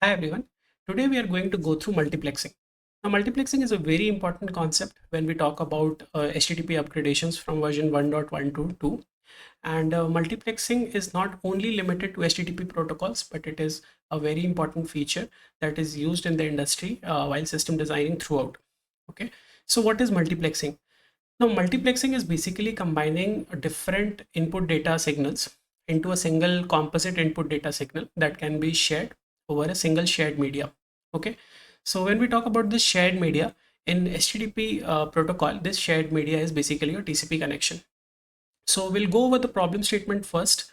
Hi everyone. Today we are going to go through multiplexing. Now, multiplexing is a very important concept when we talk about HTTP upgradations from version 1.1 to 2. And multiplexing is not only limited to HTTP protocols, but it is a very important feature that is used in the industry while system designing throughout. Okay. So what is multiplexing? Now, multiplexing is basically combining different input data signals into a single composite input data signal that can be shared over a single shared media. Okay, so when we talk about this shared media in HTTP protocol, this shared media is basically a TCP connection. So we'll go over the problem statement first,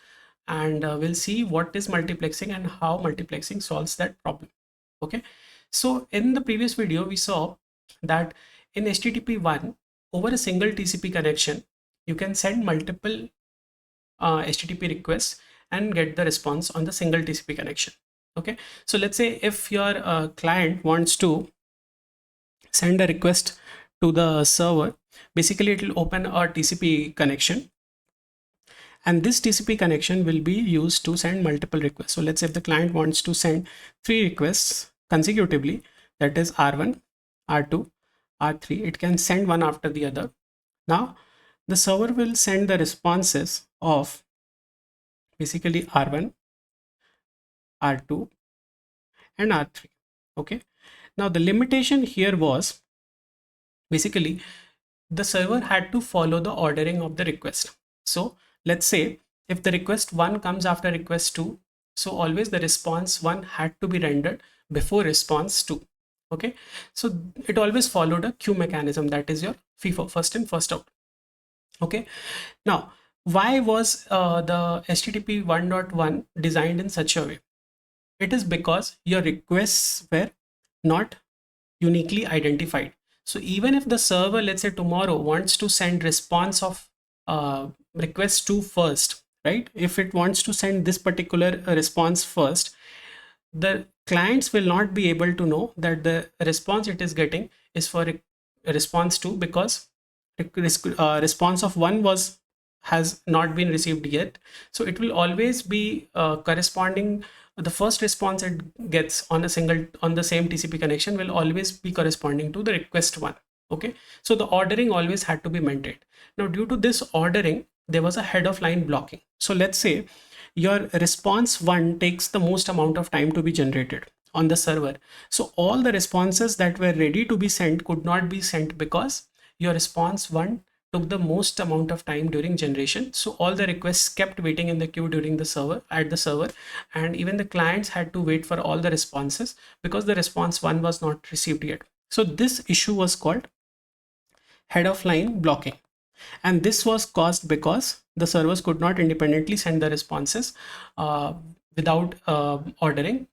and we'll see what is multiplexing and how multiplexing solves that problem. Okay, so in the previous video, we saw that in HTTP 1, over a single TCP connection, you can send multiple HTTP requests and get the response on the single TCP connection. Okay, so let's say if your client wants to send a request to the server, basically it will open a TCP connection, and this TCP connection will be used to send multiple requests. So let's say if the client wants to send 3 requests consecutively, that is R1, R2, R3, it can send one after the other. Now the server will send the responses of basically R1, R2, and R3. Okay, now the limitation here was basically the server had to follow the ordering of the request. So let's say if the request 1 comes after request 2, so always the response 1 had to be rendered before response 2. Okay, so it always followed a queue mechanism, that is your FIFO, first in first out. Okay, now why was the HTTP 1.1 designed in such a way? It is because your requests were not uniquely identified. So even if the server, let's say tomorrow, wants to send response of request 2 first, right? If it wants to send this particular response first, the clients will not be able to know that the response it is getting is for a response 2, because response of 1 has not been received yet. So it will always be corresponding, the first response it gets on the same TCP connection will always be corresponding to the request 1. Okay, so the ordering always had to be maintained. Now due to this ordering, there was a head of line blocking. So let's say your response 1 takes the most amount of time to be generated on the server. So all the responses that were ready to be sent could not be sent because your response 1 took the most amount of time during generation. So all the requests kept waiting in the queue during the server, and even the clients had to wait for all the responses because the response 1 was not received yet. So this issue was called head of line blocking, and this was caused because the servers could not independently send the responses without ordering,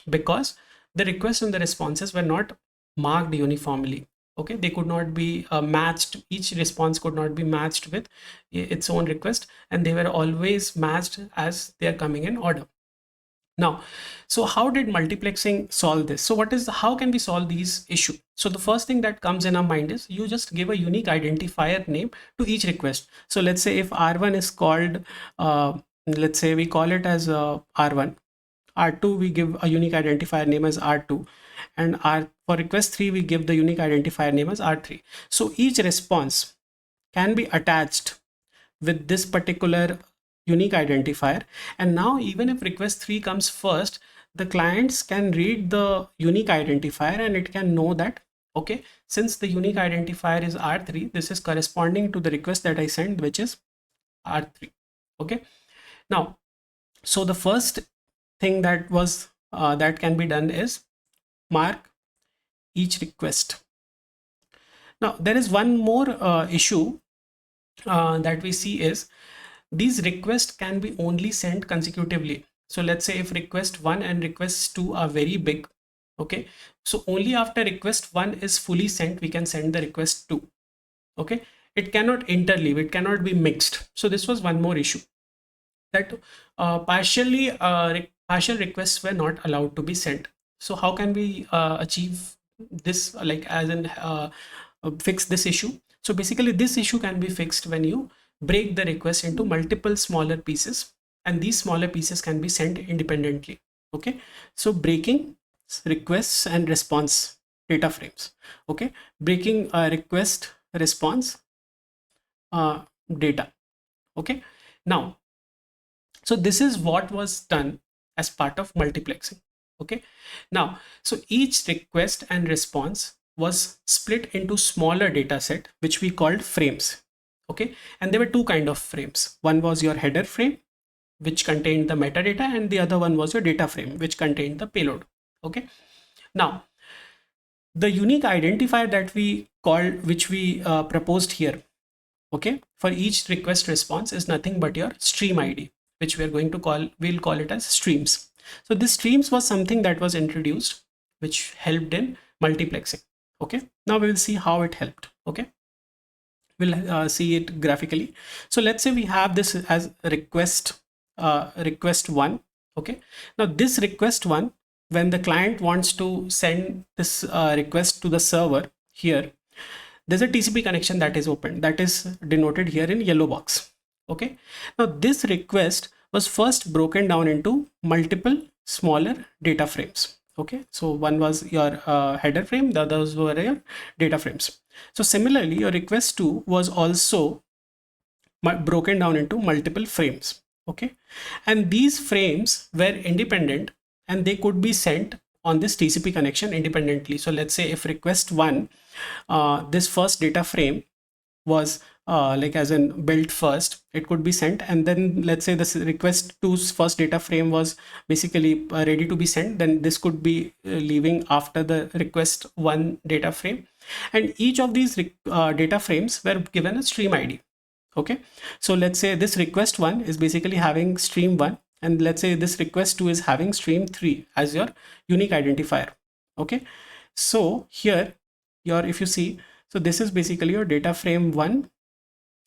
because the requests and the responses were not marked uniformly. Okay, they could not be matched. Each response could not be matched with its own request, and they were always matched as they are coming in order. Now, so how did multiplexing solve this? So how can we solve these issues? So the first thing that comes in our mind is you just give a unique identifier name to each request. So let's say if R1 is called, let's say we call it as R1, R2 we give a unique identifier name as R2, and for request 3 we give the unique identifier name as R3. So each response can be attached with this particular unique identifier, and now even if request 3 comes first, the clients can read the unique identifier and it can know that, okay, since the unique identifier is R3, this is corresponding to the request that I sent, which is R3. Okay, now so the first thing that can be done is mark each request. Now there is one more issue that we see is these requests can be only sent consecutively. So let's say if request 1 and request 2 are very big, okay, so only after request 1 is fully sent we can send the request 2. Okay, it cannot interleave, it cannot be mixed. So this was one more issue, that partial requests were not allowed to be sent. So how can we achieve this, like as in fix this issue? So basically this issue can be fixed when you break the request into multiple smaller pieces, and these smaller pieces can be sent independently. Okay, so breaking requests and response data frames. Okay, breaking a request response data. Okay, now, so this is what was done as part of multiplexing. Okay, now, so each request and response was split into smaller data set, which we called frames. Okay, and there were two kind of frames. One was your header frame, which contained the metadata, and the other one was your data frame, which contained the payload. Okay, now the unique identifier that we called, which we proposed here, okay, for each request response is nothing but your stream ID, which we are going to call, we'll call it as streams. So this streams was something that was introduced, which helped in multiplexing. Okay, now we will see how it helped. Okay, we'll see it graphically. So let's say we have this as request request one. Okay, now this request one, when the client wants to send this request to the server, here there's a TCP connection that is open, that is denoted here in yellow box. Okay, now this request was first broken down into multiple smaller data frames. Okay, so one was your header frame, the others were your data frames. So similarly, your request 2 was also broken down into multiple frames. Okay, and these frames were independent and they could be sent on this TCP connection independently. So let's say if request 1, this first data frame was like as in built first, it could be sent, and then let's say this request 2's first data frame was basically ready to be sent, then this could be leaving after the request 1 data frame, and each of these data frames were given a stream ID. Okay, so let's say this request 1 is basically having stream 1, and let's say this request 2 is having stream 3 as your unique identifier. Okay, so here your, if you see, so this is basically your data frame 1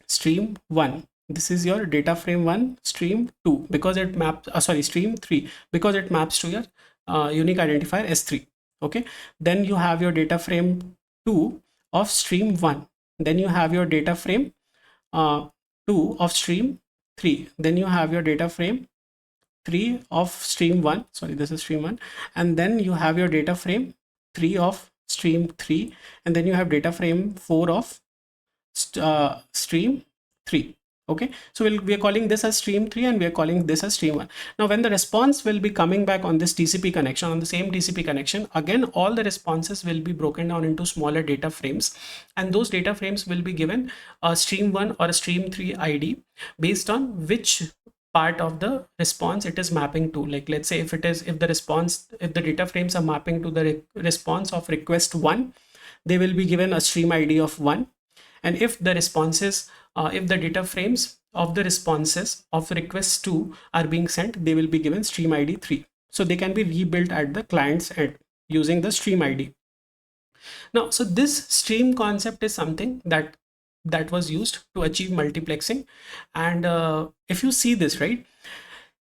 stream 1, this is your data frame 1 stream 2, because it maps sorry, stream 3, because it maps to your unique identifier S3. Okay, then you have your data frame 2 of stream 1, then you have your data frame 2 of stream 3, then you have your data frame 3 of stream 1, sorry, this is stream 1, and then you have your data frame 3 of stream 3, and then you have data frame 4 of stream 3. Okay, so we are calling this as stream 3 and we are calling this as stream 1. Now when the response will be coming back on this TCP connection, on the same TCP connection, again all the responses will be broken down into smaller data frames, and those data frames will be given a stream 1 or a stream 3 ID based on which part of the response it is mapping to. Like let's say if it is, if the data frames are mapping to the response of request 1, they will be given a stream ID of 1, and if the responses if the data frames of the responses of request 2 are being sent, they will be given stream ID 3, so they can be rebuilt at the client's end using the stream ID. Now, so this stream concept is something that was used to achieve multiplexing, and if you see this, right,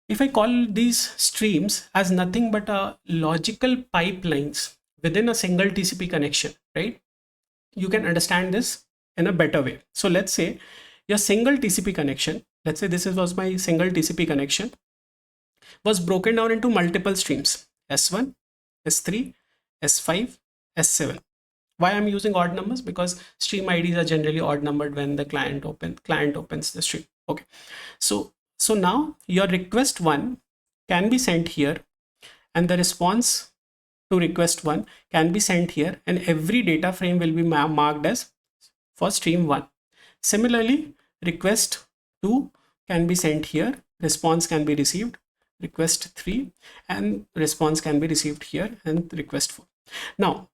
if I call these streams as nothing but a logical pipelines within a single TCP connection, right, you can understand this in a better way. So let's say your single TCP connection, let's say this was my single TCP connection, was broken down into multiple streams, S1, S3, S5, S7. Why I'm using odd numbers? Because stream IDs are generally odd numbered when the client opens the stream. Okay, so now your request 1 can be sent here, and the response to request 1 can be sent here, and every data frame will be marked as for stream 1. Similarly, request 2 can be sent here, response can be received, request 3, and response can be received here, and request 4. Now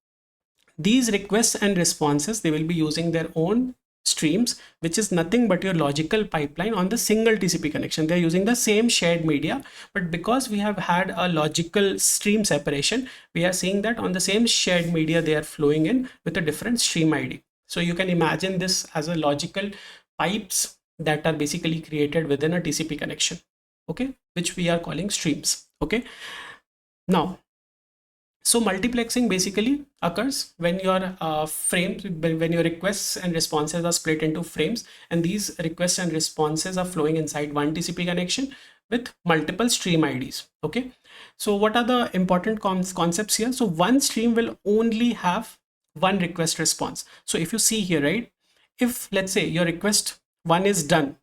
these requests and responses, they will be using their own streams, which is nothing but your logical pipeline on the single TCP connection. They're using the same shared media, but because we have had a logical stream separation, we are seeing that on the same shared media they are flowing in with a different stream ID. So you can imagine this as a logical pipes that are basically created within a TCP connection, okay, which we are calling streams. Okay, now, so multiplexing basically occurs when your frames, when your requests and responses are split into frames, and these requests and responses are flowing inside one TCP connection with multiple stream IDs. Okay, so what are the important concepts here? So one stream will only have one request response. So if you see here, right, if let's say your request one is done,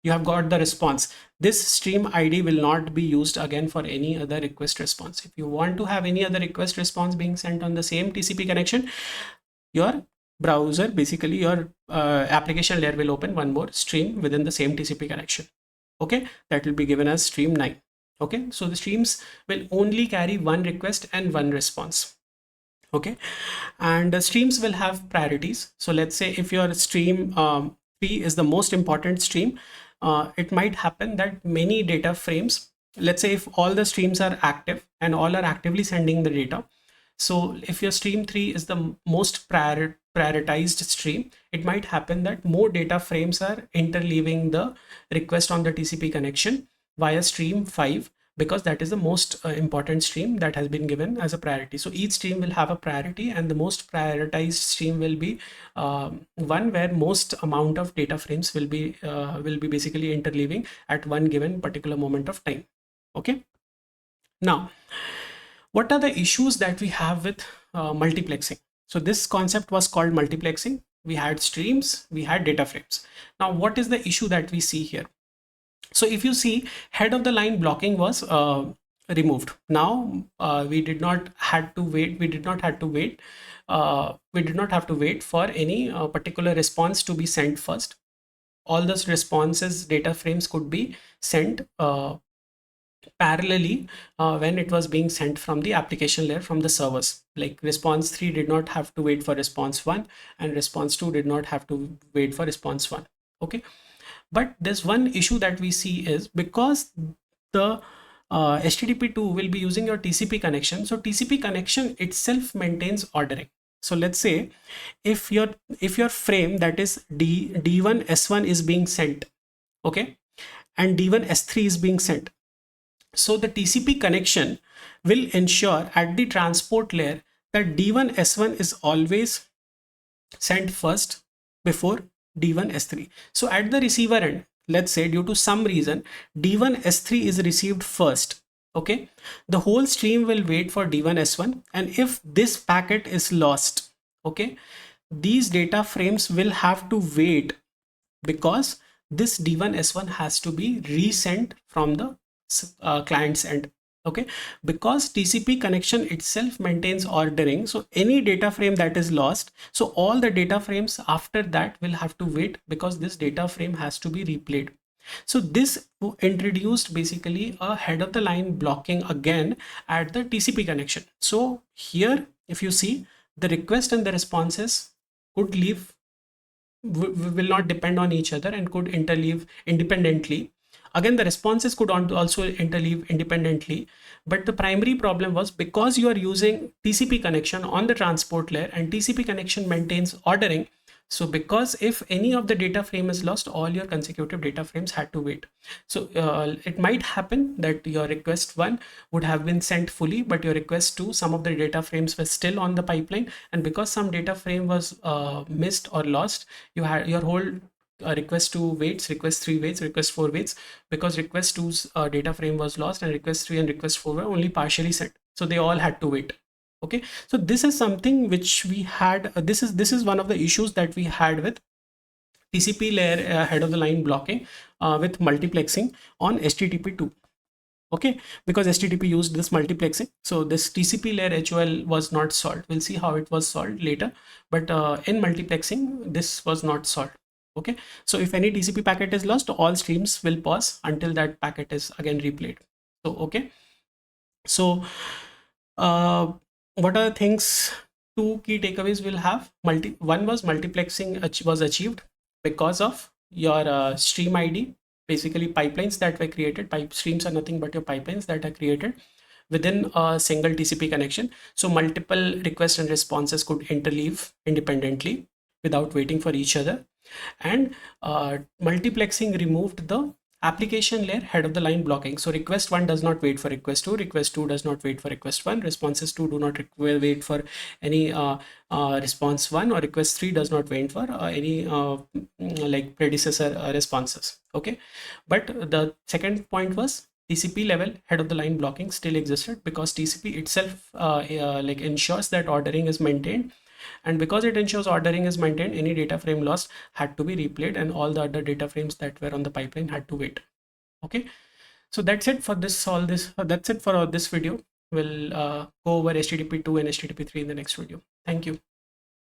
you have got the response, this stream ID will not be used again for any other request response. If you want to have any other request response being sent on the same TCP connection, your browser, basically your application layer, will open one more stream within the same TCP connection. Okay, that will be given as stream 9. Okay, so the streams will only carry one request and one response. Okay, and the streams will have priorities. So let's say if your stream P is the most important stream, it might happen that many data frames, let's say if all the streams are active and all are actively sending the data, so if your stream 3 is the most prioritized stream, it might happen that more data frames are interleaving the request on the TCP connection via stream 5, because that is the most important stream that has been given as a priority. So each stream will have a priority, and the most prioritized stream will be one where most amount of data frames will be basically interleaving at one given particular moment of time. Okay, now what are the issues that we have with multiplexing? So this concept was called multiplexing. We had streams, we had data frames. Now what is the issue that we see here? So if you see, head of the line blocking was removed. Now we did not have to wait for any particular response to be sent first. All those responses, data frames, could be sent parallelly when it was being sent from the application layer, from the servers. Like response 3 did not have to wait for response 1, and response 2 did not have to wait for response 1. Okay, but there's one issue that we see is, because the HTTP2 will be using your TCP connection, so TCP connection itself maintains ordering. So let's say if your frame, that is D1 S1, is being sent, okay, and D1 S3 is being sent, so the TCP connection will ensure at the transport layer that D1 S1 is always sent first before D1 S3. So at the receiver end, let's say due to some reason D1 S3 is received first, okay, the whole stream will wait for D1 S1, and if this packet is lost, okay, these data frames will have to wait, because this D1 S1 has to be resent from the client's end. Okay, because TCP connection itself maintains ordering, so any data frame that is lost, so all the data frames after that will have to wait, because this data frame has to be replayed. So this introduced basically a head of the line blocking again at the TCP connection. So here, if you see, the request and the responses could leave, will not depend on each other, and could interleave independently. Again, the responses could also interleave independently, but the primary problem was because you are using TCP connection on the transport layer, and TCP connection maintains ordering. So because if any of the data frame is lost, all your consecutive data frames had to wait. So it might happen that your request 1 would have been sent fully, but your request 2, some of the data frames were still on the pipeline, and because some data frame was missed or lost, you had your whole request 2 waits, request 3 waits, request 4 waits, because request 2's data frame was lost, and request 3 and request 4 were only partially sent, so they all had to wait. Okay, so this is something which we had, this is one of the issues that we had with TCP layer head of the line blocking with multiplexing on HTTP2. Okay, because HTTP used this multiplexing, so this TCP layer HOL was not solved. We'll see how it was solved later, but in multiplexing this was not solved. Okay, so if any TCP packet is lost, all streams will pause until that packet is again replayed. So okay, so what are the things? Two key takeaways we'll have. One was multiplexing was achieved because of your stream ID, basically pipelines that were created. Pipe streams are nothing but your pipelines that are created within a single TCP connection. So multiple requests and responses could interleave independently without waiting for each other. And multiplexing removed the Application layer, head of the line blocking. So request 1 does not wait for request 2 does not wait for request 1, responses 2 do not wait for any response 1, or request 3 does not wait for any like predecessor responses. Okay, but the second point was TCP level head of the line blocking still existed because TCP itself like ensures that ordering is maintained, and because it ensures ordering is maintained, any data frame lost had to be replayed and all the other data frames that were on the pipeline had to wait. Okay, so that's it for this that's it for this video. We'll go over HTTP 2 and HTTP 3 in the next video. Thank you.